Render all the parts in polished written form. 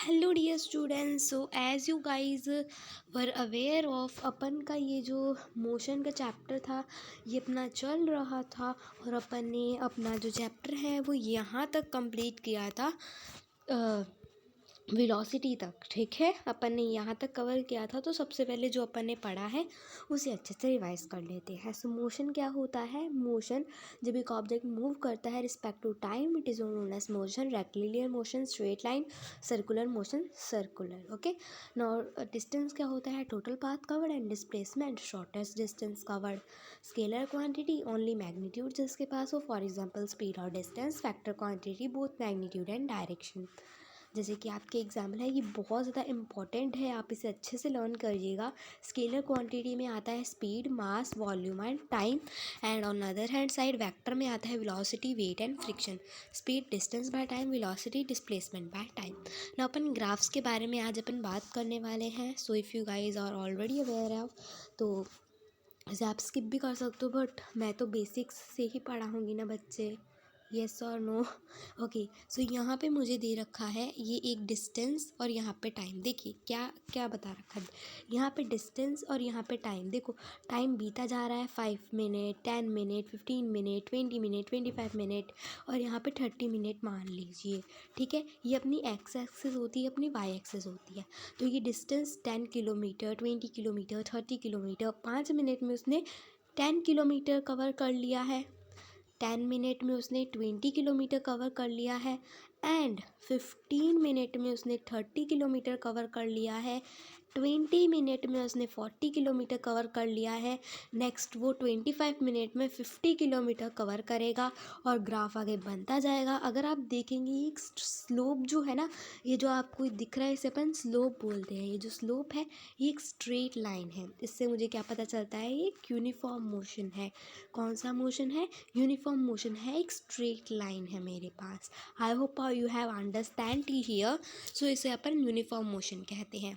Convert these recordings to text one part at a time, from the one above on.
Hello dear students, so as you guys were aware of, अपन का ये जो मोशन का चैप्टर था ये अपना चल रहा था और अपन ने अपना जो चैप्टर है वो यहाँ तक कंप्लीट किया था वेलोसिटी तक। ठीक है, अपन ने यहाँ तक कवर किया था। तो सबसे पहले जो अपन ने पढ़ा है उसे अच्छे से रिवाइज कर लेते हैं। सो मोशन क्या होता है? मोशन जब एक ऑब्जेक्ट मूव करता है respect to time, it is known as motion. Rectilinear motion, straight line, circular motion, circular. Okay, now distance क्या होता है? Total path covered and displacement, shortest distance covered. Scalar quantity, only magnitude जिसके पास हो, for example speed और distance. Factor quantity, both magnitude and direction. जैसे कि आपके एग्जाम्पल है, ये बहुत ज़्यादा इंपॉर्टेंट है, आप इसे अच्छे से लर्न करिएगा। स्केलर क्वांटिटी में आता है speed, mass, volume and time. And on other hand side vector में आता है velocity, weight and friction. Speed, distance by time, velocity, displacement by time. ना अपन ग्राफ्स के बारे में आज अपन बात करने वाले हैं। So if you guys are already aware of, तो इसे आप स्किप भी कर सकते हो, बट मैं तो बेसिक्स से ही पढ़ाऊँगी ना बच्चे। येस और नो? ओके, सो यहाँ पे मुझे दे रखा है ये एक डिस्टेंस और यहाँ पे टाइम। देखिए क्या क्या बता रखा है, यहाँ पे डिस्टेंस और यहाँ पे टाइम। देखो टाइम बीता जा रहा है, 5 minute, 10 minute, 15 minute, 20 minute, 25 minute, और यहाँ पे 30 मिनट मान लीजिए। ठीक है, ये अपनी एक्स एक्सिस होती है, अपनी वाई एक्सिस होती है। तो ये distance 10 kilometre, 20 kilometre, 30 kilometre, 5 minute में उसने 10 किलोमीटर कवर कर लिया है। 10 मिनट में उसने 20 किलोमीटर कवर कर लिया है। एंड 15 मिनट में उसने 30 किलोमीटर कवर कर लिया है। 20 मिनट में उसने 40 किलोमीटर कवर कर लिया है। नेक्स्ट वो 25 मिनट में 50 किलोमीटर कवर करेगा और ग्राफ आगे बनता जाएगा। अगर आप देखेंगे एक स्लोप जो है ना, ये जो आपको दिख रहा है इसे अपन स्लोप बोलते हैं। ये जो स्लोप है ये एक स्ट्रेट लाइन है। इससे मुझे क्या पता चलता है? ये एक यूनिफॉर्म मोशन है। कौन सा मोशन है? यूनिफॉर्म मोशन है, एक स्ट्रेट लाइन है मेरे पास। I hope you have understand here. So इसे अपन यूनिफॉर्म मोशन कहते हैं।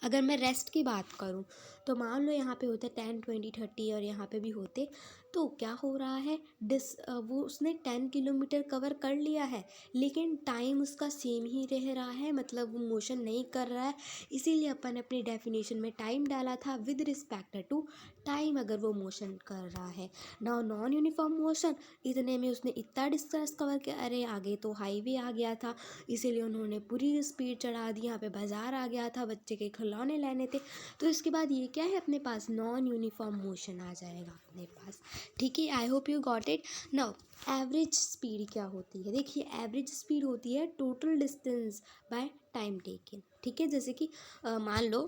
अगर मैं रेस्ट की बात करूं तो मान लो यहाँ पे होते 10, 20, 30 और यहाँ पे भी होते, तो क्या हो रहा है? वो उसने 10 किलोमीटर कवर कर लिया है लेकिन टाइम उसका सेम ही रह रहा है, मतलब वो मोशन नहीं कर रहा है। इसीलिए अपन अपनी डेफिनेशन में टाइम डाला था विद रिस्पेक्ट टू टाइम, अगर वो मोशन कर रहा है। नाउ नॉन यूनिफॉर्म मोशन, इतने में उसने इतना डिस्टेंस कवर किया, अरे आगे तो हाईवे आ गया था, इसीलिए उन्होंने पूरी स्पीड चढ़ा दी। यहाँ पे बाजार आ गया था, बच्चे के खिलौने लेने थे। तो इसके बाद ये क्या है अपने पास? नॉन यूनिफॉर्म मोशन आ जाएगा अपने पास। ठीक है, आई hope you got it. Now average speed क्या होती है? देखिए एवरेज स्पीड होती है total distance by time taken. ठीक है, जैसे कि मान लो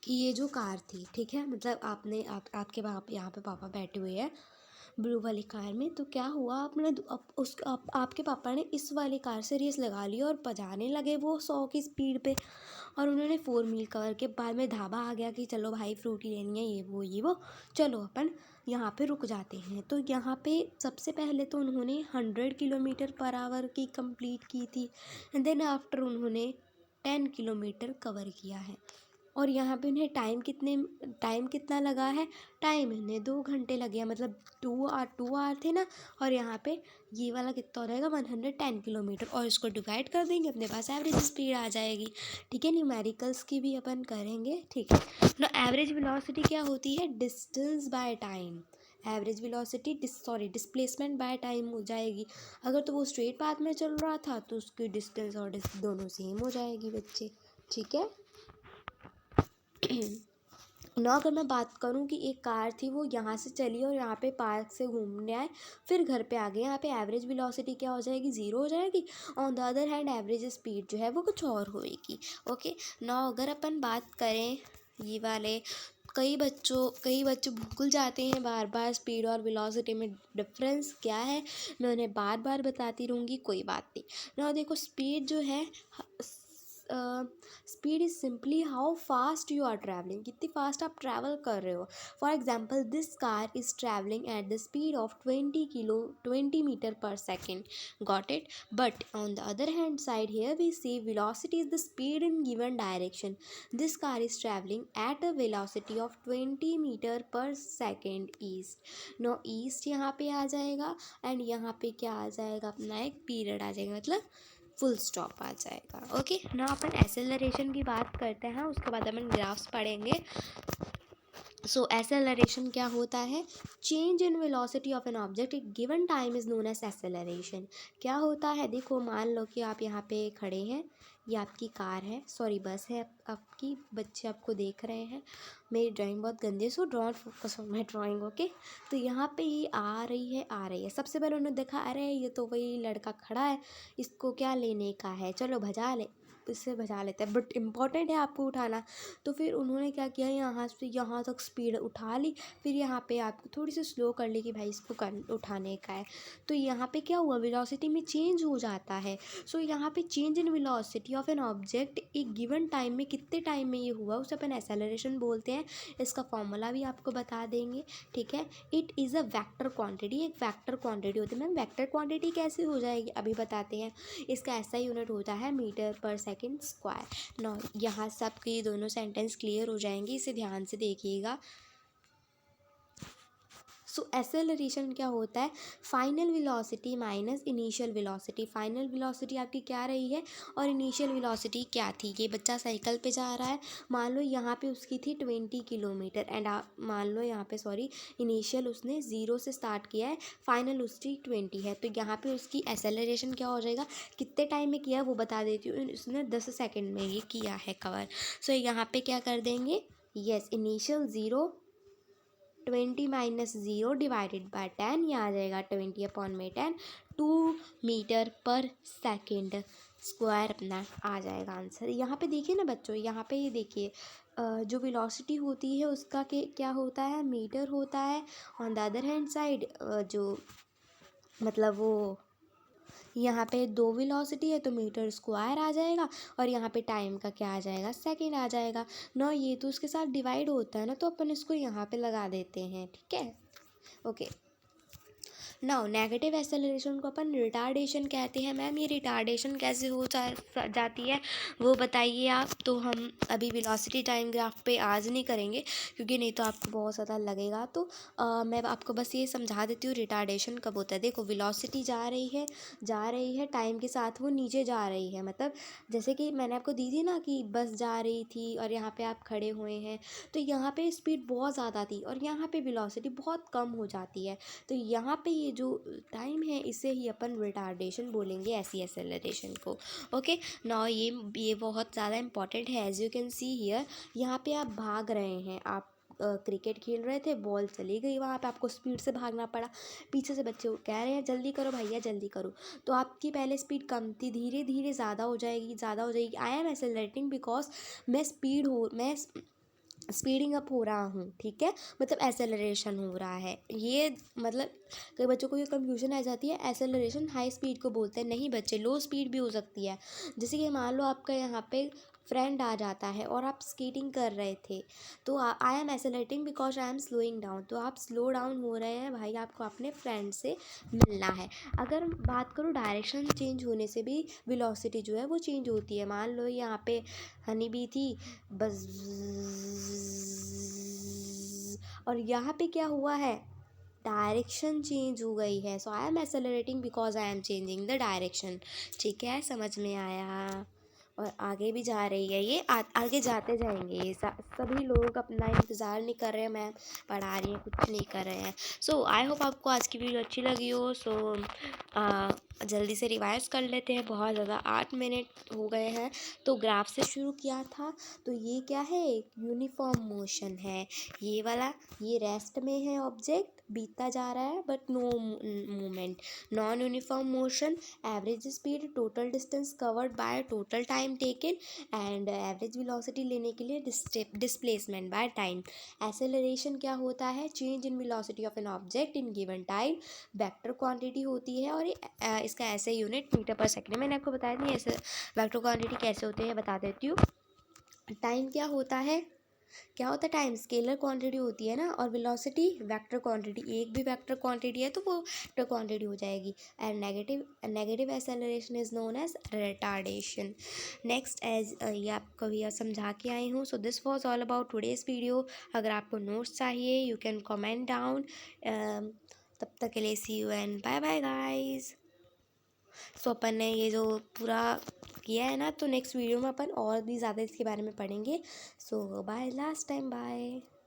कि ये जो कार थी, ठीक है, मतलब आपके यहाँ पे पापा बैठे हुए हैं ब्लू वाली कार में, तो क्या हुआ? आपके पापा ने इस वाली कार से रेस लगा ली और बजाने लगे वो 100 की स्पीड पे, और उन्होंने 4 मील कवर के बाद में ढाबा आ गया कि चलो भाई फ्रूटी लेनी है, ये वो, चलो अपन यहाँ पे रुक जाते हैं। तो यहाँ पे सबसे पहले तो उन्होंने 100 किलोमीटर पर आवर की कंप्लीट की थी, एंड देन आफ्टर उन्होंने 10 किलोमीटर कवर किया है। और यहाँ पे उन्हें टाइम कितना लगा है? टाइम इन्हें 2 घंटे लगे हैं, मतलब 2 आवर थे ना। और यहाँ पे ये वाला कितना हो जाएगा? 110 किलोमीटर, और इसको डिवाइड कर देंगे, अपने पास एवरेज स्पीड आ जाएगी। ठीक है, न्यूमेरिकल्स की भी अपन करेंगे। ठीक है ना, एवरेज वेलोसिटी क्या होती है? Distance by time. Average velocity displacement by time हो जाएगी। अगर तो वो स्ट्रेट पाथ में चल रहा था तो उसकी डिस्टेंस और दोनों सेम हो जाएगी बच्चे। ठीक है ना, अगर मैं बात करूं कि एक कार थी वो यहाँ से चली और यहाँ पे पार्क से घूमने आए, फिर घर पे आ गए, यहाँ पे एवरेज वेलोसिटी क्या हो जाएगी? 0 हो जाएगी। On the other hand average speed जो है वो कुछ और होएगी। ओके, ना अगर अपन बात करें ये वाले, कई बच्चे भूल जाते हैं बार बार स्पीड और वेलोसिटी में डिफरेंस क्या है। मैं उन्हें बार बार बताती रहूँगी, कोई बात नहीं। ना देखो, स्पीड जो है, speed is simply how fast you are travelling, कितनी फास्ट आप ट्रैवल कर रहे हो। For example this car is travelling at the speed of 20 metre per second. Got it? But on the other hand side here we see velocity is the speed in given direction. This car is traveling at a velocity of 20 metre per second east. No east यहाँ पे आ जाएगा, and यहाँ पे क्या आ जाएगा? अपना एक period आ जाएगा, मतलब फुल स्टॉप आ जाएगा। ओके, ना अपन एक्सेलरेशन की बात करते हैं, उसके बाद अपन ग्राफ्स पढ़ेंगे। सो एक्सेलरेशन क्या होता है? Change in velocity of an object at given time is known as acceleration. क्या होता है? देखो, मान लो कि आप यहाँ पे खड़े हैं, ये आपकी कार है, सॉरी बस है आपकी, बच्चे आपको देख रहे हैं। मेरी ड्राइंग बहुत गंदी है, so don't focus on my drawing. Okay, तो यहाँ पे ये आ रही है। सबसे पहले उन्होंने देखा, अरे ये तो वही लड़का खड़ा है, इसको क्या लेने का है, चलो भजा ले, इससे भजा लेते हैं, बट इम्पॉर्टेंट है आपको उठाना। तो फिर उन्होंने क्या किया, यहाँ से यहाँ तक स्पीड उठा ली, फिर यहाँ पे आपको थोड़ी सी स्लो कर ली कि भाई इसको उठाने का है। तो यहाँ पे क्या हुआ, वेलोसिटी में चेंज हो जाता है। सो यहाँ पे change in velocity of an object एक गिवन टाइम में, कितने टाइम में ये हुआ, उसे अपन एक्सेलरेशन बोलते हैं। इसका फॉर्मूला भी आपको बता देंगे, ठीक है। It is a vector quantity, एक वेक्टर क्वांटिटी होती है। मैम वेक्टर क्वांटिटी कैसे हो जाएगी, अभी बताते हैं। इसका ऐसा यूनिट होता है मीटर पर सेकंड स्क्वायर। नौ यहाँ सबके दोनों सेंटेंस क्लियर हो जाएंगे, इसे ध्यान से देखिएगा। सो एक्सेलरेशन क्या होता है? Final velocity minus initial velocity. Final velocity आपकी क्या रही है और इनिशियल वेलोसिटी क्या थी। ये बच्चा साइकिल पे जा रहा है, मान लो यहाँ पे उसकी थी 20 किलोमीटर एंड आप मान लो यहाँ पे सॉरी इनिशियल उसने 0 से स्टार्ट किया है, फाइनल उसकी 20 है। तो यहाँ पे उसकी एक्सेलरेशन क्या हो जाएगा, कितने टाइम में किया वो बता देती हूँ। उसने 10 सेकेंड में ये किया है कवर। सो यहाँ पे क्या कर देंगे, yes initial 0, 20 minus 0 divided by 10, ये आ जाएगा 20/10, 2 मीटर पर सेकेंड स्क्वायर अपना आ जाएगा आंसर। यहाँ पे देखिए ना बच्चों, यहाँ पे ये देखिए जो वेलोसिटी होती है उसका क्या होता है, मीटर होता है। On the other hand side जो मतलब वो यहाँ पे 2 वेलोसिटी है तो मीटर स्क्वायर आ जाएगा, और यहाँ पे टाइम का क्या आ जाएगा, सेकेंड आ जाएगा ना। ये तो उसके साथ डिवाइड होता है ना, तो अपन इसको यहाँ पे लगा देते हैं, ठीक है। ओके, नाउ नेगेटिव एक्सेलरेशन को अपन रिटार्डेशन कहते हैं। मैम ये रिटार्डेशन कैसे हो जाती है वो बताइए आप। तो हम अभी वेलोसिटी टाइम ग्राफ पे आज नहीं करेंगे, क्योंकि नहीं तो आपको बहुत ज़्यादा लगेगा। तो मैं आपको बस ये समझा देती हूँ रिटार्डेशन कब होता है। देखो, वेलोसिटी जा रही है टाइम के साथ, वो नीचे जा रही है। मतलब जैसे कि मैंने आपको दी थी ना कि बस जा रही थी और यहाँ पे आप खड़े हुए हैं, तो यहाँ पे स्पीड बहुत ज़्यादा थी और यहाँ पे वेलोसिटी बहुत कम हो जाती है। तो यहाँ पे ये जो टाइम है इसे ही अपन रिटार्डेशन बोलेंगे, ऐसी एक्सेलरेशन को। ओके, नाउ ये बहुत ज़्यादा इंपॉर्टेंट है। As you can see here, यहाँ पे आप भाग रहे हैं, आप क्रिकेट खेल रहे थे, बॉल चली गई, वहाँ पे आपको स्पीड से भागना पड़ा। पीछे से बच्चे कह रहे हैं जल्दी करो भैया जल्दी करो, तो आपकी पहले स्पीड कम थी, धीरे धीरे ज़्यादा हो जाएगी। आई एम एक्सेलरेटिंग बिकॉज मैं स्पीडिंग अप हो रहा हूँ, ठीक है, मतलब एक्सेलरेशन हो रहा है। ये मतलब कई बच्चों को ये कंफ्यूजन आ जाती है, एक्सेलरेशन हाई स्पीड को बोलते हैं। नहीं बच्चे, लो स्पीड भी हो सकती है। जैसे कि मान लो आपका यहाँ पे फ्रेंड आ जाता है और आप स्केटिंग कर रहे थे, तो आई am accelerating because I M slowing down, तो आप स्लो डाउन हो रहे हैं भाई, आपको अपने फ्रेंड से मिलना है। अगर बात करूँ डायरेक्शन चेंज होने से भी वेलोसिटी जो है वो चेंज होती है। मान लो यहाँ पे हनी बी थी, बस, और यहाँ पे क्या हुआ है, डायरेक्शन चेंज हो गई है। So I am accelerating because I am changing the direction. ठीक है, समझ में आया। और आगे भी जा रही है ये, आगे जाते जाएंगे ये सभी लोग अपना इंतज़ार नहीं कर रहे हैं, मैम पढ़ा रही हैं, कुछ नहीं कर रहे हैं। सो आई होप आपको आज की वीडियो अच्छी लगी हो। सो जल्दी से रिवाइज कर लेते हैं, बहुत ज़्यादा 8 मिनट हो गए हैं। तो ग्राफ से शुरू किया था, तो ये क्या है, यूनिफॉर्म मोशन है। ये वाला, ये रेस्ट में है ऑब्जेक्ट, बीतता जा रहा है but no movement. Non uniform motion, average speed, total distance covered by total time taken, and average velocity लेने के लिए डिस्प्लेसमेंट बाय टाइम। एक्सेलरेशन क्या होता है, change in velocity of an object in given time, vector quantity होती है, और इसका ऐसे यूनिट मीटर पर सेकंड। मैंने आपको बताया नहीं ऐसे वेक्टर क्वांटिटी कैसे होते हैं, बता देती हूँ। टाइम क्या होता है, टाइम स्केलर क्वांटिटी होती है ना, और वेलोसिटी वेक्टर क्वांटिटी, एक भी वेक्टर क्वांटिटी है तो वो वेक्टर क्वांटिटी हो जाएगी। And negative acceleration is known as retardation. Next, as ये आपको भी समझा के आई हूँ। So this was all about today's video. अगर आपको नोट्स चाहिए यू कैन कमेंट डाउन। तब तक के लिए see you and bye bye guys. So अपन ने ये जो पूरा किया है ना, तो नेक्स्ट वीडियो में अपन और भी ज़्यादा इसके बारे में पढ़ेंगे। सो बाय, लास्ट टाइम बाय।